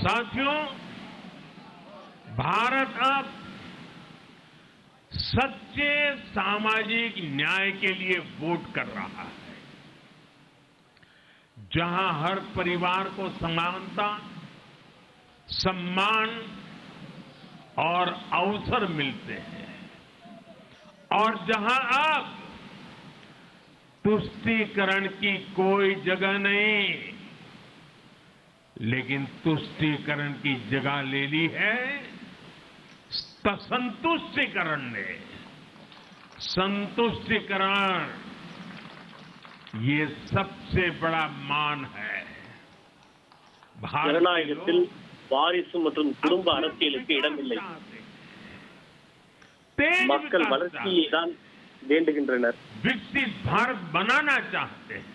साथियों, भारत अब सच्चे सामाजिक न्याय के लिए वोट कर रहा है, जहां हर परिवार को समानता, सम्मान और अवसर मिलते हैं और जहां अब तुष्टीकरण की कोई जगह नहीं, लेकिन तुष्टीकरण की जगह ले ली है संतुष्टीकरण ने। संतुष्टीकरण ये सबसे बड़ा मान है। ஜனநாயகத்தில் வாரிசு மற்றும் குடும்ப அரசியலுக்கு இடமில்லை. மக்கள் வளர்ச்சியை தான் வேண்டுகின்றனர். विकसित भारत बनाना चाहते हैं.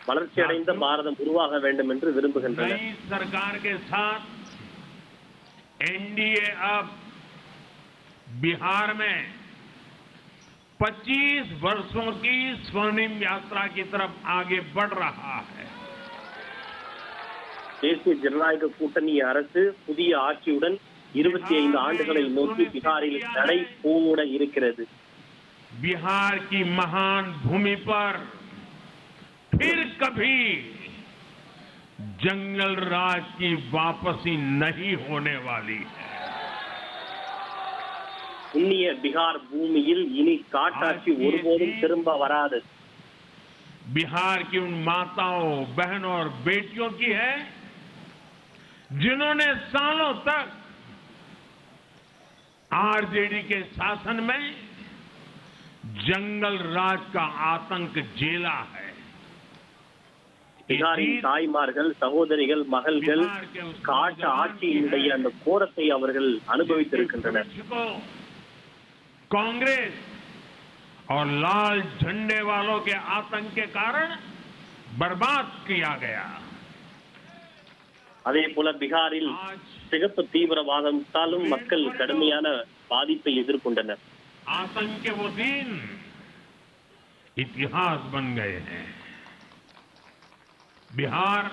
வளர்ச்சி அடைந்த பாரதம் உருவாக வேண்டும் என்று விரும்புகின்றனர். नई सरकार के साथ एनडीए अब बिहार में 25 वर्षों की स्वर्णिम यात्रा की तरफ आगे बढ़ रहा है. தேசிய ஜனநாயக கூட்டணி அரசு புதிய ஆட்சியுடன் 25 ஆண்டுகளை நோக்கி बिहारिल நடை போட இருக்கிறது. बिहार की महान भूमि पर फिर कभी जंगल राज की वापसी नहीं होने वाली है. புண்ணிய बिहार பூமியில் இனி காட்டாட்சி ஒருபோதும் திரும்ப வராது. बिहार की उन माताओं, बहनों और बेटियों की है जिन्होंने सालों तक आरजेडी के शासन में जंगल राज का आतंक झेला है. बिहारिन தாய்மார்கள், சகோதரிகள், மகள்கள் காட்டு ஆட்சியினுடைய அந்த கோரத்தை அவர்கள் அனுபவித்திருக்கின்றனர். कांग्रेस और लाल झंडे वालों के आतंक के कारण बर्बाद किया गया. அதே போல बिहारिल சிகப்பு தீவிரவாதத்தாலும் மக்கள் கடுமையான பாதிப்பை எதிர்கொண்டனர். आतंक के वो दिन इतिहास बन गए हैं. बिहार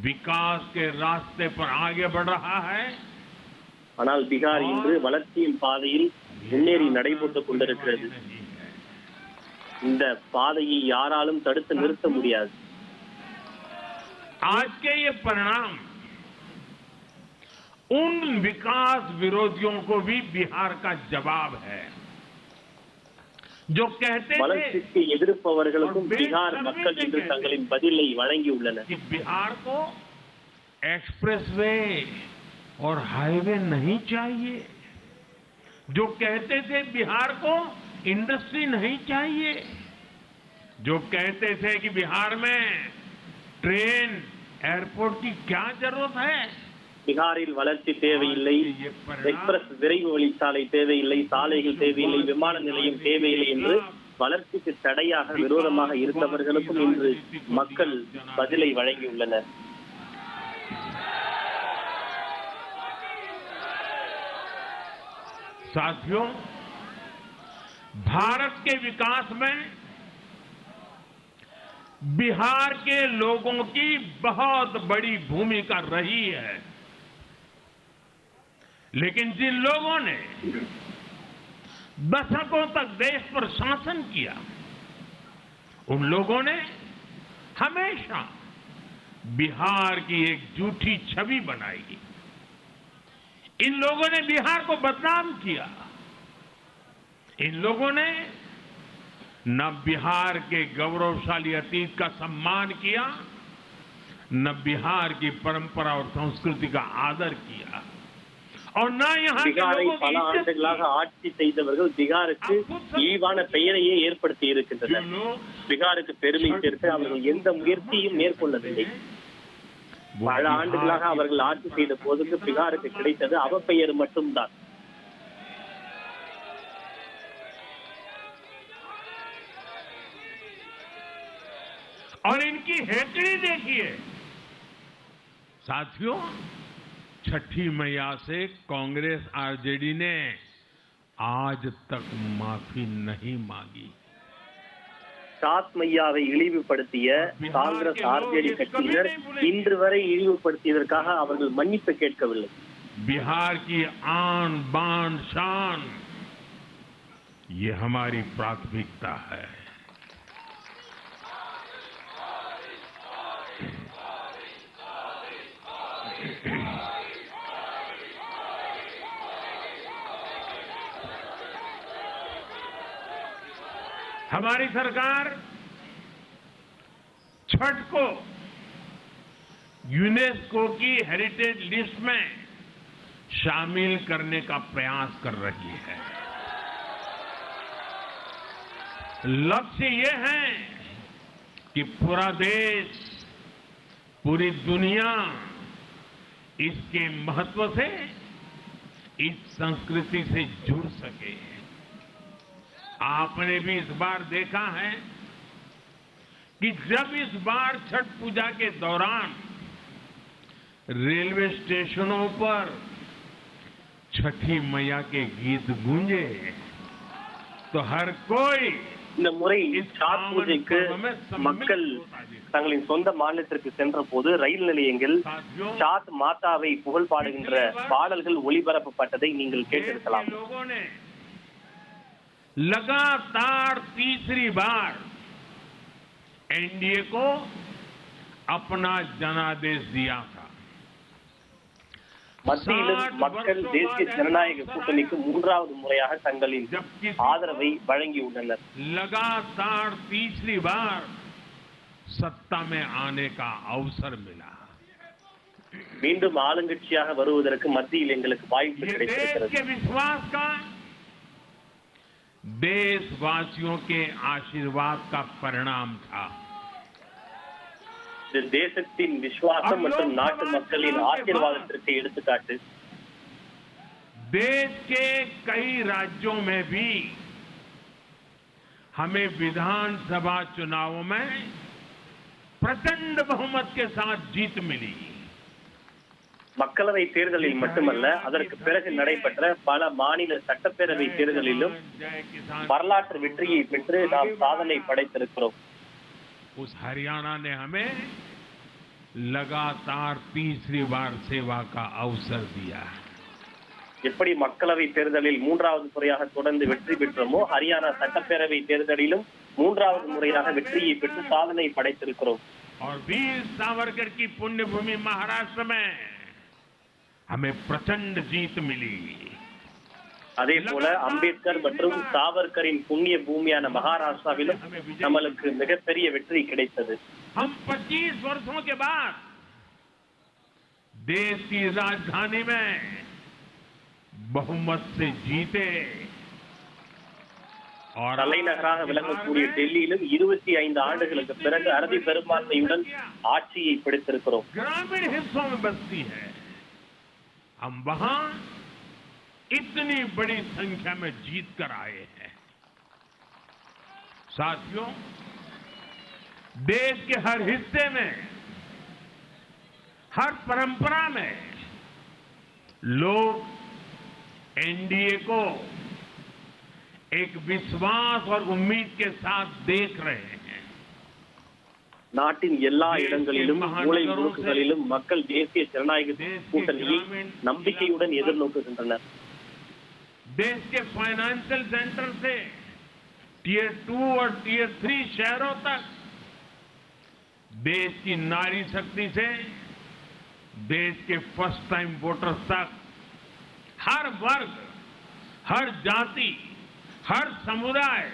विकास के रास्ते पर आगे बढ़ रहा है. ஆனால் बिहार இன்று வளர்ச்சியின் பாதையில் முன்னேறி நடைபோட்டுக் கொண்டிருக்கிறது. இந்த பாதையை யாராலும் தடுத்து நிறுத்த முடியாது. आज के ये परिणाम उन विकास विरोधियों को भी बिहार का जवाब है जो कहते வளர்ச்சிக்கு எதிர்ப்பவர்களுக்கும் बिहार மக்கள் இன்று தங்களின் பதிலை வழங்கியுள்ளனர். कि बिहार को एक्सप्रेसवे और हाईवे नहीं चाहिए, जो कहते थे बिहार को इंडस्ट्री नहीं चाहिए, जो कहते थे कि बिहार में ट्रेन एयरपोर्ट की क्या जरूरत है. बिहारिल வளர்ச்சி தேவையில்லை, எக்ஸ்பிரஸ் விரைவு வழிச்சாலை தேவையில்லை, சாலைகள் தேவையில்லை, விமான நிலையம் தேவையில்லை என்று வளர்ச்சிக்கு தடையாக விரோதமாக இருந்தவர்களுக்கும் இன்று மக்கள் பதிலை வழங்கியுள்ளனர். साथियों, भारत के विकास में बिहार के लोगों की बहुत बड़ी भूमिका रही है, लेकिन जिन लोगों ने दशकों तक देश पर शासन किया, उन लोगों ने हमेशा बिहार की एक झूठी छवि बनाई. इन लोगों ने बिहार को बदनाम किया. इन लोगों ने न बिहार के गौरवशाली अतीत का सम्मान किया, न बिहार की परंपरा और संस्कृति का आदर किया, और न यहाँ के लोगों की பல ஆண்டுகளாக ஆட்சி செய்தவர்கள் बिहाருக்கு இழிவான பெயரையே ஏற்படுத்தி இருக்கின்றனர். बिहाருக்கு பெருமை சேர்த்து அவர்கள் எந்த முயற்சியும் மேற்கொள்ளவில்லை. பல ஆண்டுகளாக அவர்கள் ஆட்சி செய்த போதுக்கு बिहाருக்கு கிடைத்தது அவப்பெயர் மட்டும்தான். और इनकी हेकड़ी देखिए साथियों, छठी मैया से कांग्रेस आरजेडी ने आज तक माफी नहीं मांगी. சாத் மையாவை இழிவுபடுத்திய காங்கிரஸ் ஆர்ஜேடி கட்சியினர் இன்று வரை இழிவுபடுத்தியதற்காக அவர்கள் மன்னிப்பு கேட்கவில்லை. बिहार की आन बान शान ये हमारी प्राथमिकता है. हमारी सरकार छठ को यूनेस्को की हेरिटेज लिस्ट में शामिल करने का प्रयास कर रही है. लक्ष्य ये है कि पूरा देश, पूरी दुनिया इसके महत्व से, इस संस्कृति से जुड़ सके. आपने भी इस बार देखा है कि जब इस बार छठ पूजा के दौरान रेलवे स्टेशनों पर छठी मैया के गीत गूंजे तो हर कोई இந்த முறை சாத் பூஜைக்கு மக்கள் தங்களின் சொந்த மாநிலத்திற்கு சென்ற போது ரயில் நிலையங்கள் சாத் மாதாவை புகழ் பாடுகின்ற பாடல்கள் ஒளிபரப்பப்பட்டதை நீங்கள் கேட்டிருக்கலாம். लगातार तीसरी बार एनडीए को अपना जनादेश दिया था. மத்தியிலும் மக்கள் தேசிய ஜனநாயக கூட்டணிக்கு மூன்றாவது முறையாக தங்களின் ஆதரவை வழங்கியுள்ளனர். लगातार तीसरी बार सत्ता में आने का अवसर मिला. மீண்டும் ஆளுங்கட்சியாக வருவதற்கு மத்தியில் எங்களுக்கு வாய்ப்பு கிடைத்திருக்கிறது. विश्वास का, देशवासियों के आशीर्वाद का परिणाम था. தேசத்தின் விசுவாசம் மற்றும் நாட்டு மக்களின் ஆசீர்வாதத்திற்கு எடுத்துக்காட்டு. देश के कई राज्यों में भी हमें विधानसभा चुनावों में प्रचंड बहुमत के साथ जीत मिली. மக்களவை தேர்தலில் மட்டுமல்ல, அதற்கு பிறகு நடைபெற்ற பல மாநில சட்டப்பேரவை தேர்தலிலும் வரலாற்று வெற்றியை பெற்று நாம் சாதனை படைத்திருக்கிறோம். उस हरियाणा ने हमें लगातार तीसरी बार सेवा का अवसर दिया. எப்படி மக்களவை தேர்தலில் மூன்றாவது முறையாக தொடர்ந்து வெற்றி பெற்றோமோ, ஹரியானா சட்டப்பேரவை தேர்தலிலும் மூன்றாவது முறையாக வெற்றியை பெற்று சாதனை படைத்திருக்கிறோம். और वीर सावरकर की पुण्यभूमि महाराष्ट्र में हमें प्रचंड जीत मिली. அதே போல அம்பேத்கர் மற்றும் சாவர்கரின் புண்ணிய பூமியான மகாராஷ்டிராவிலும் நம்மளுக்கு மிகப்பெரிய வெற்றி கிடைத்தது. हम 25 वर्षों के बाद देश की राजधानी में बहुमत से जीते और தலைநகராக விளங்கக்கூடிய டெல்லியிலும் 25 ஆண்டுகளுக்கு பிறகு அறுதி பெரும்பான்மையுடன் ஆட்சியை பிடித்திருக்கிறோம். ग्रामीण हिस्सों में बसती है, हम वहां इतनी बड़ी संख्या में जीत कर आए हैं. साथियों, देश के हर हिस्से में, हर परंपरा में लोग एनडीए को एक विश्वास और उम्मीद के साथ देख रहे हैं. நாட்டின் எல்லா இடங்களிலும் மூலை முடுக்குகளிலும் மக்கள் தேசிய ஜனநாயக கூட்டணியை நம்பிக்கையுடன் எதிர்நோக்குகின்றனர். देश के फाइनेंशियल सेंटर से टियर 2 और टियर 3 शहरों तक, देश की नारी शक्ति से देश के फर्स्ट टाइम वोटर्स तक, हर वर्ग, हर जाति, हर समुदाय,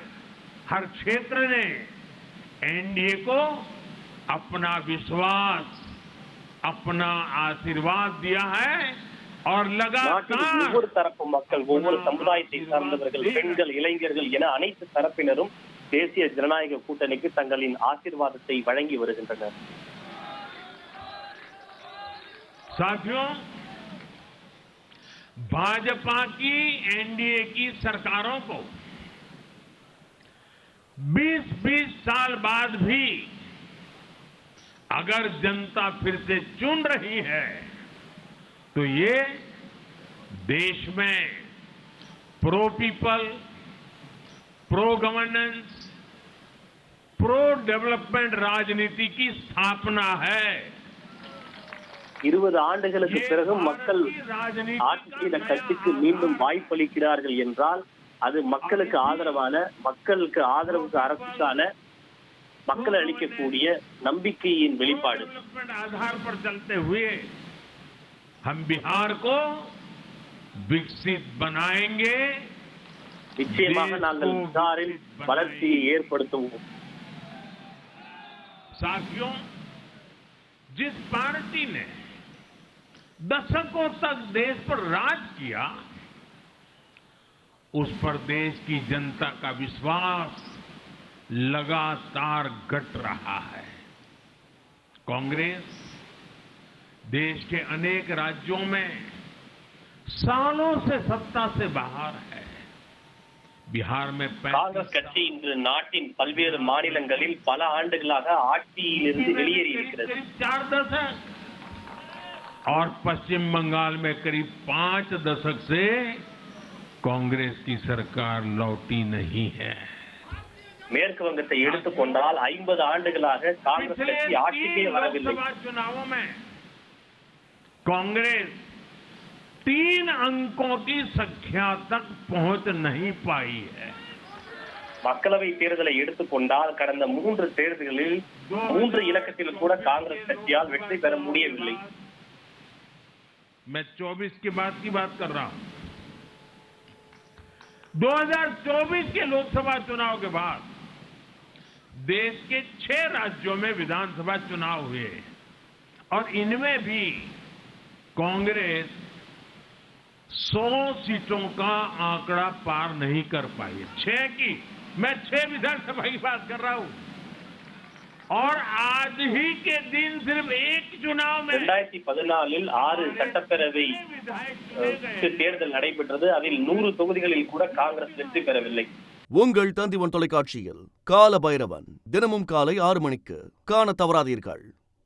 हर क्षेत्र ने एनडीए को अपना विश्वास, अपना आशीर्वाद दिया है. और लगातार ஒவ்வொரு தரப்பு மக்கள், ஒவ்வொரு சமுதாயத்தை சார்ந்தவர்கள், பெண்கள், இளைஞர்கள் என அனைத்து தரப்பினரும் தேசிய ஜனநாயக கூட்டணிக்கு தங்களின் ஆசீர்வாதத்தை வழங்கி வருகின்றனர். साथियों, भाजपा की एनडीए की सरकारों को 20-20 साल बाद भी अगर जनता फिर से चुन रही है तो ये देश में pro people, pro governance, pro development राजनीति की स्थापना है। 20 ஆண்டுகளுக்கு பிறகு மக்கள் ஆட்சி செய்த கட்சிக்கு மீண்டும் வாய்ப்பளிக்கிறார்கள் என்றால் அது மக்களுக்கு ஆதரவான, மக்களுக்கு ஆதரவுக்கு அரசுக்கான மக்கள் அளிக்கக்கூடிய நம்பிக்கையின் வெளிப்பாடு. आधार पर चलते हुए हम बिहार को विकसित बनाएंगे। நிச்சயமாக நாங்கள் பீகாரில் வளர்ச்சியை ஏற்படுத்துவோம். साथियों, जिस पार्टी ने दशकों तक देश पर राज किया, उस पर देश की जनता का विश्वास लगातार घट रहा है। कांग्रेस देश के अनेक राज्यों में सालों से सत्ता से बाहर है। बिहार में காங்கிரஸ் கட்சி இன்று நாட்டின் பல்வேறு மாநிலங்களில் பல ஆண்டுகளாக ஆட்சியிலிருந்து வெளியேறி இருக்கிறது. 4 दशक और पश्चिम बंगाल में करीब 5 दशक से कांग्रेस की सरकार लौटी नहीं है। மேற்கு வங்கத்தை எடுத்துக்கொண்டால் 50 ஆண்டுகளாக காங்கிரஸ் கட்சி ஆட்சிக்கே வரவில்லை. चुनावों में कांग्रेस 3 अंकों की संख्या तक पहुंच नहीं पाई है। மக்களவை தேர்தலை எடுத்துக்கொண்டால் கடந்த 3 தேர்தல்களில் 3 இலக்கத்தில் கூட காங்கிரஸ் கட்சியால் வெற்றி பெற முடியவில்லை. मैं 24 की बात कर रहा हूं। 2024 के लोकसभा चुनाव के बाद देश के 6 राज्यों में विधानसभा चुनाव हुए और इनमें भी कांग्रेस 100 सीटों का आंकड़ा पार नहीं कर पाई। 6 विधानसभा की बात कर रहा हूं और आज ही के दिन सिर्फ एक चुनाव में 2014 6 சட்டப்பேரவை தேர்தல் நடைபெற்றது. அதில் 100 தொகுதிகளில் கூட காங்கிரஸ் வெற்றி பெறவில்லை. உங்கள் தந்தி ஒன் தொலைக்காட்சியில் கால பைரவன் தினமும் காலை 6 மணிக்கு காண தவறாதீர்கள்.